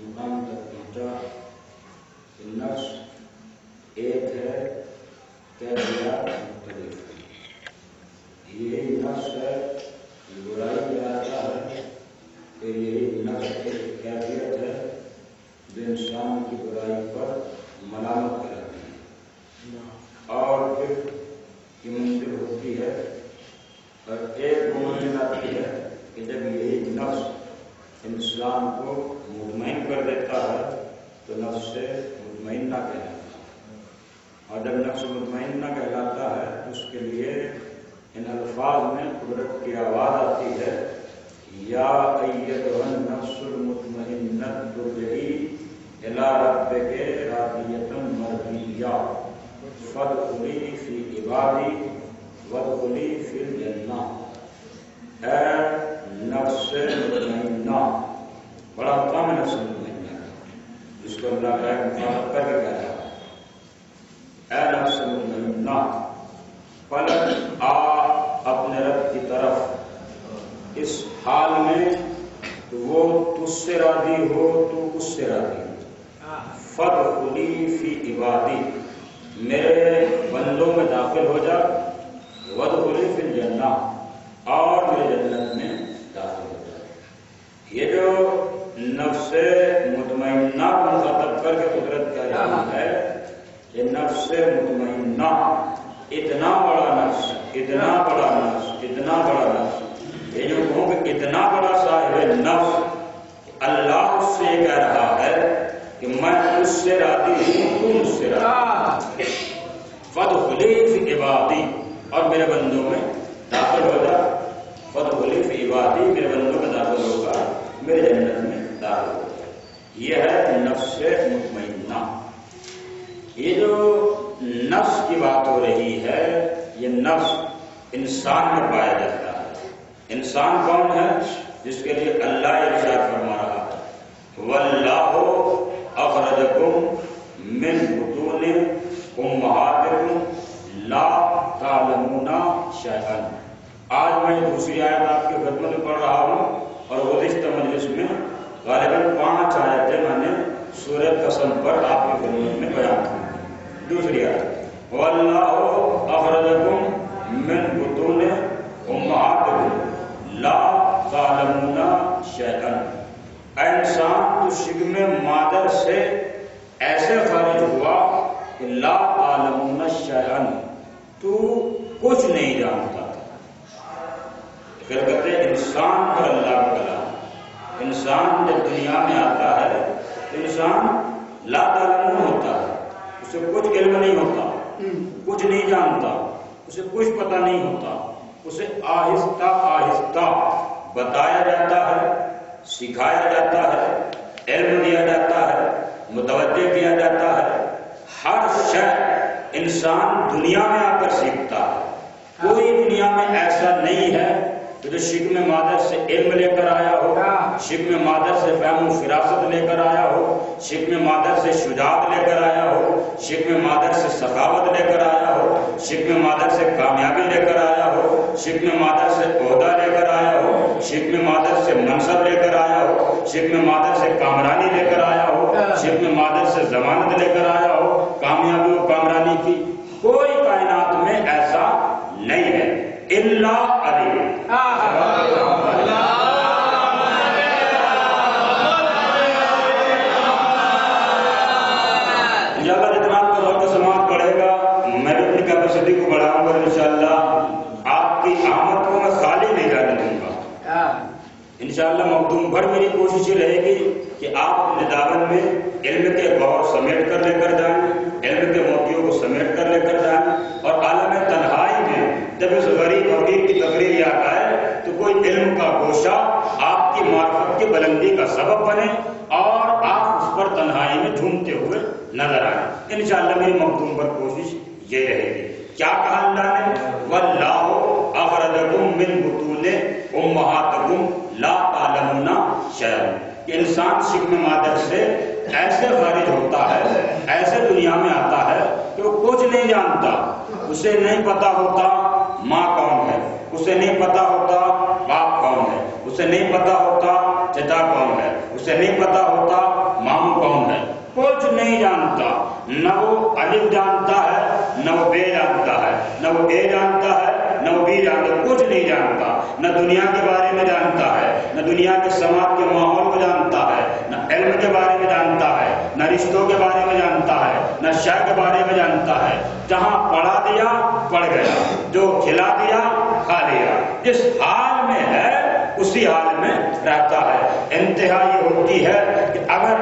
مقام تک پہنچا کہ نفس ایک ہے، کیفیات مختلف ہے۔ یہی نفس ہے برائی کراتا ہے کہ یہی نفس ایک کیفیت ہے جو انسان کی برائی پر ملامت کراتی ہے، اور پھر یہ منزل ہوتی ہے اور ایک منزل آتی ہے کہ جب یہی نفس انسان کو مطمئن کر دیتا ہے تو نفس سے مطمئنہ کہلاتا ہے، اور جب نفس مطمئنہ کہلاتا ہے تو اس کے لیے ان الفاظ میں قدرت کی آواز آتی ہے، یا ایتھا النفس المطمئنہ ارجعی الی ربک راضیۃ مرضیہ فادخلی فی عبادی وادخلی فی الجنہ۔ اے نفس مطمئنہ، بڑا مقام ہے نفس مطمئنہ جس کو اللہ کا مخاطب کر کے کہہ رہا ہے، اے نفس مطمئنہ پلٹ آ اپنے رب کی طرف اس حال میں کہ وہ تجھ سے راضی ہو، تو اس سے راضی ہو۔ فادخلی فی عبادی، میرے بندوں میں داخل ہو جا، وادخلی فی الجنہ، اور میرے جنت میں داخل ہو جا۔ یہ جو نفس مطمئنہ کو مخاطب کر کے قدرت کہہ رہی ہے، یہ نفس مطمئنہ اتنا بڑا نفس، اتنا بڑا نفس، اتنا بڑا نفس، یہ جو کہوں کہ اتنا بڑا صاحب نفس اللہ اس سے کہہ رہا ہے کہ میں اس سے راضی ہوں، تو مجھ سے راضی۔ فادخلی فی عبادی، اور میرے بندوں میں داخل ہو جا، فادخلی فی عبادی، میرے بندوں میں داخل ہوگا، میرے جنت میں داخل ہوگا۔ یہ ہے نفس مطمئنہ۔ یہ جو نفس کی بات ہو رہی ہے، یہ نفس انسان میں پایا جاتا ہے۔ انسان کون ہے؟ جس کے لیے اللہ ارشاد فرما رہا ہے، واللہ اخرجکم من بطون امہاتکم لا تعلمون شیئا۔ آج میں دوسری آیت آپ کی خدمت میں پڑھ رہا ہوں، اور گزشتہ مجلس میں غالباً 5 آیتیں میں نے سورہ قسم پر آپ کی خدمت میں بیان کی۔ دوسری آیت، واللہ اخرجکم من بطون امہاتکم لا تعلمون شیئا۔ اے انسان، تو شکم مادر سے ایسے خارج ہوا کہ لا تعلمون شیئا، تو کچھ نہیں جانتا تھا۔ خلقت انسان پر اللہ کا کلام۔ انسان جب دنیا میں آتا ہے تو انسان لا تعلمون ہوتا ہے، اسے کچھ علم نہیں ہوتا، کچھ نہیں جانتا، اسے کچھ پتہ نہیں ہوتا، اسے آہستہ آہستہ بتایا جاتا ہے، سکھایا جاتا ہے، علم دیا جاتا ہے، متوجہ کیا جاتا ہے۔ ہر شے انسان دنیا میں آ کر سیکھتا ہے۔ کوئی دنیا میں ایسا نہیں ہے کہ جو شکم مادر سے علم لے کر آیا ہو، شکم مادر سے فہم و فراست لے کر آیا ہو، شکم مادر سے شجاعت لے کر آیا ہو، شکم مادر سے سخاوت لے کر آیا ہو، شکم مادر سے کامیابی لے کر آیا ہو، شکم مادر سے عہدہ لے کر آیا ہو، شکم مادر سے منصب لے کر آیا ہو، شکم مادر سے کامرانی لے کر آیا ہو، شکم مادر سے ضمانت لے کر آیا ہو کامیابی و کامرانی کی۔ کوئی کائنات میں ایسا نہیں ہے الا علی۔ انشاءاللہ جتنا آپ کا وقت سماعت پڑے گا، میں بھی اپنی کیپیسٹی کو بڑھاؤں گا، انشاءاللہ آپ کی آمد کو میں خالی نہیں جانے دوں گا۔ انشاءاللہ مخدوم بھر میری کوشش یہ رہے گی کہ آپ اپنے دامن میں علم کے غور سمیٹ کر لے کر جائیں، علم کے موتیوں کو سمیٹ کر لے کر جائیں، اور عالم تنہائی میں جب اس غریب فقیر کی تقریر یاد آئے تو کوئی علم کا گوشہ آپ کی معرفت کی بلندی کا سبب بنے، اور آپ اس پر تنہائی میں جھومتے ہوئے نظر آئیں۔ انشاءاللہ میری مخدوم پر کوشش یہ رہے گی۔ کیا کہا اللہ نے؟ واللہ اخرجکم من بطون امہاتکم لا تعلمون شیئا۔ کہ انسان شکم مادر سے ایسے خارج ہوتا ہے، ایسے دنیا میں آتا ہے کہ وہ کچھ نہیں جانتا، اسے نہیں پتا ہوتا ماں کون ہے، اسے نہیں پتا ہوتا باپ کون ہے، اسے نہیں پتا ہوتا چچا کون ہے، اسے نہیں پتا ہوتا جانتا، نہ وہ الف جانتا ہے، نہ وہ بے جانتا ہے، نہ وہ اے جانتا ہے، نہ وہ بی جانتا، کچھ نہیں جانتا، نہ دنیا کے بارے میں جانتا ہے، نہ دنیا کے سماج کے ماحول کو جانتا ہے، نہ علم کے بارے میں جانتا ہے، نہ رشتوں کے بارے میں جانتا ہے، نہ شے کے بارے میں جانتا ہے۔ جہاں پڑھا دیا پڑھ گیا، جو کھلا دیا کھا لیا، جس حال میں ہے اسی حال میں رہتا ہے۔ انتہا یہ ہوتی ہے کہ اگر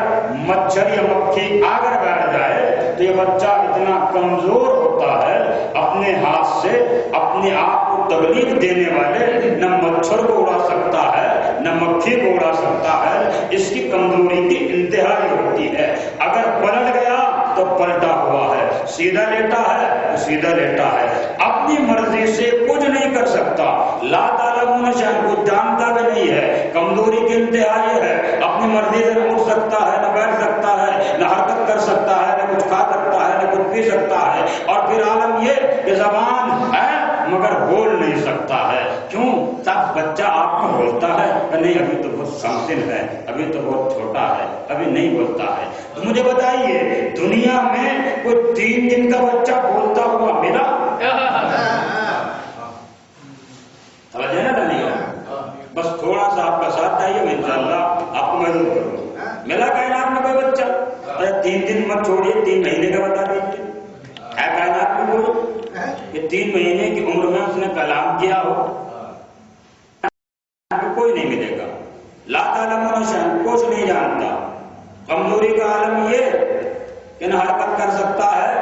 مچھر یا مکھی آگر بیٹھ جائے تو یہ بچہ اتنا کمزور ہوتا ہے، اپنے ہاتھ سے اپنے آپ کو تکلیف دینے والے نہ مچھر کو اڑا سکتا ہے نہ مکھی کو اڑا سکتا ہے۔ اس کی کمزوری کی انتہا یہ ہوتی ہے، اگر پلٹ گیا تو پلٹا ہوا ہے، سیدھا لیٹا ہے تو سیدھا لیٹا ہے، اپنی مرضی سے کچھ نہیں کر سکتا۔ لا تعلمون شیئا، کچھ جانتا بھی نہیں ہے۔ کمزوری کی انتہا یہ ہے، اپنی مرضی سے نہ اٹھ سکتا ہے، نہ بیٹھ سکتا ہے، نہ حرکت کر سکتا ہے، نہ کچھ کھا سکتا ہے، نہ کچھ پی سکتا ہے، اور پھر عالم یہ کہ زبان ہے مگر بول نہیں سکتا ہے۔ کیوں؟ تب بچہ آپ کو بولتا ہے کہ نہیں ابھی تو بہت سمسن ہے، ابھی تو بہت چھوٹا ہے، ابھی نہیں بولتا ہے۔ تو مجھے بتائیے دنیا میں کوئی 3 دن کا بچہ بولتا ہوا ملا؟ سمجھے نا نہیں؟ بس تھوڑا سا آپ کا ساتھ چاہیے، میں انشاءاللہ آپ کو محدود کروں۔ ملا کائنات میں کوئی بچہ؟ ارے 3 دن مت چھوڑیے، 3 مہینے کا بتا دیجیے، ہے کائنات میں کوئی کہ 3 مہینے کی عمر میں اس نے کلام کیا ہو؟ کوئی نہیں ملے گا۔ لا تعلمون شیئا، کچھ نہیں جانتا۔ کمزوری کا عالم یہ کہ نہ حرکت کر سکتا ہے،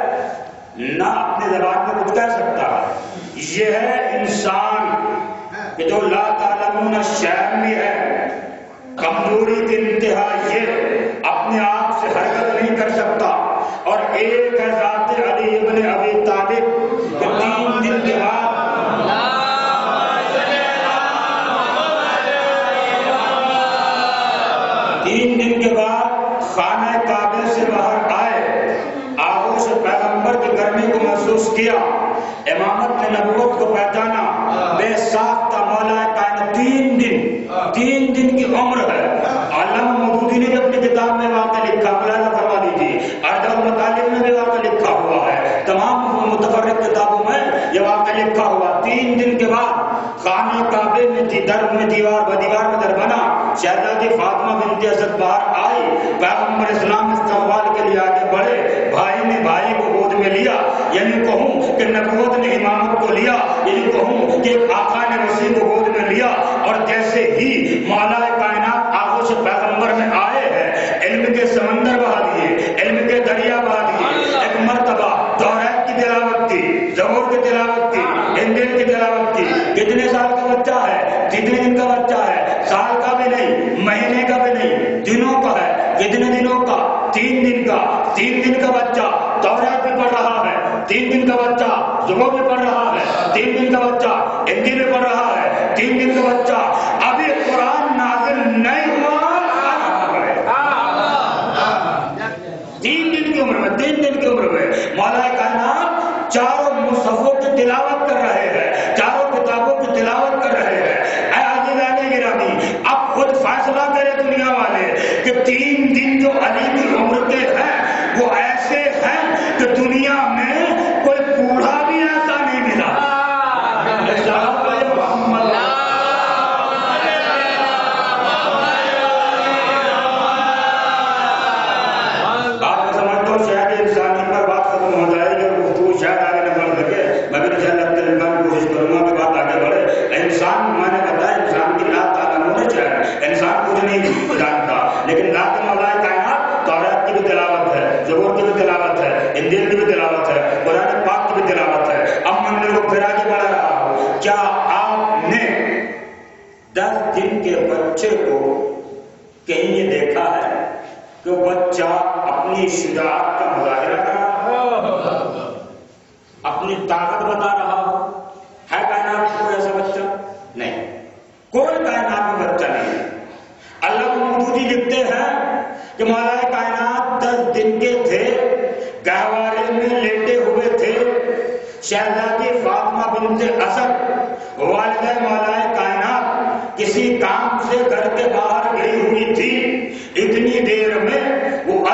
نہ اپنی زبان میں کچھ کہہ سکتا ہے۔ یہ ہے انسان کہ جو لا تعلمون شیئا میں ہے۔ کمزوری کی انتہا یہ اپنے آپ سے حرکت نہیں کر سکتا۔ اور ایک ہے ذات علی ابن ابی طالب کہ 3 دن کے بعد 3 دن کے بعد خانہ کعبہ سے باہر آئے، آغوش پیغمبر کی گرمی کو محسوس کیا، امامت نے نبوت کو پہچانا، بے ساختہ مولا کائنات 3 دن کی عمر ہے۔ علامہ مودودی نے بھی اپنی کتاب میں واقعہ لکھا، ملاحظہ فرما دیجیے، ارجاء المطالب میں بھی واقعہ لکھا ہوا ہے، تمام متفرق کتابوں میں یہ واقعہ لکھا ہوا۔ 3 دن کے بعد خانہ کعبے میں دیوار بدیوار میں در بنا، شہزادی فاطمہ بنت اسد باہر آئی، پیغمبر اسلام استقبال کے لیے آگے بڑھے، بھائی نے بھائی کو گود میں لیا، یعنی کہوں کہ نبوت نے امامت کو لیا، یعنی کہوں کہ آقا نے مسیح کو گود میں لیا۔ اور جیسے ہی مولا کائنات آغوش پیغمبر میں آئے ہیں، علم کے سمندر بہا دیے، علم کے دریا بہا دیے۔ ایک مرتبہ توریت کی تلاوت کی، زبور کی تلاوت کی، انجیل کی تلاوت کی۔ کتنے سال کا بچہ ہے؟ کتنے دن کا بچہ ہے؟ سال کا بھی نہیں، مہینے کا بھی نہیں، دنوں کا ہے۔ کتنے دنوں کا؟ 3 دن کا۔ 3 دن کا بچہ توریت بھی پڑھ رہا ہے، 3 دن کا بچہ زبور بھی پڑھ رہا ہے، 3 دن کا بچہ انجیل بھی پڑھ رہا ہے، 3 دن کا بچہ ابھی قرآن نازل نہیں ہوا، 3 دن کی عمر میں 3 دن کی عمر میں مولا کائنات چاروں مصحفوں کی تلاوت کر رہے ہیں، چاروں کتابوں کی تلاوت کر رہے ہیں۔ اے عزیزان گرامی، اب خود فیصلہ کرے دنیا والے کہ 3 دن جو علی کی عمر کے ہیں وہ ایسے ہیں کہ دنیا میں کوئی بوڑھا بھی ایسا نہیں ملا۔ لیکن ذات مولا کائنات توریت کی بھی تلاوت ہے، زبور کی بھی تلاوت ہے، انجیل کی بھی تلاوت ہے، قرآن پاک کی بھی تلاوت ہے۔ اب میں نے پھر آگے بڑھا رہا ہوں، کیا آپ نے 10 دن کے بچے کو کہیں یہ دیکھا ہے کہ بچہ اپنی شجاعت کا مظاہرہ کر رہا ہو، اپنی طاقت بتا رہا ہو؟ ہے کائنات میں کوئی ایسا بچہ؟ نہیں، کوئی کائنات میں بچہ نہیں ہے۔ اللہ مودودی لکھتے ہیں کہ مولا کائنات 10 دن کے تھے، گہوارے میں لیٹے ہوئے تھے، شہزادی فاطمہ بنت اسد والدہ مولا کائنات کسی کام سے گھر کے باہر گئی ہوئی تھی، اتنی دیر میں وہ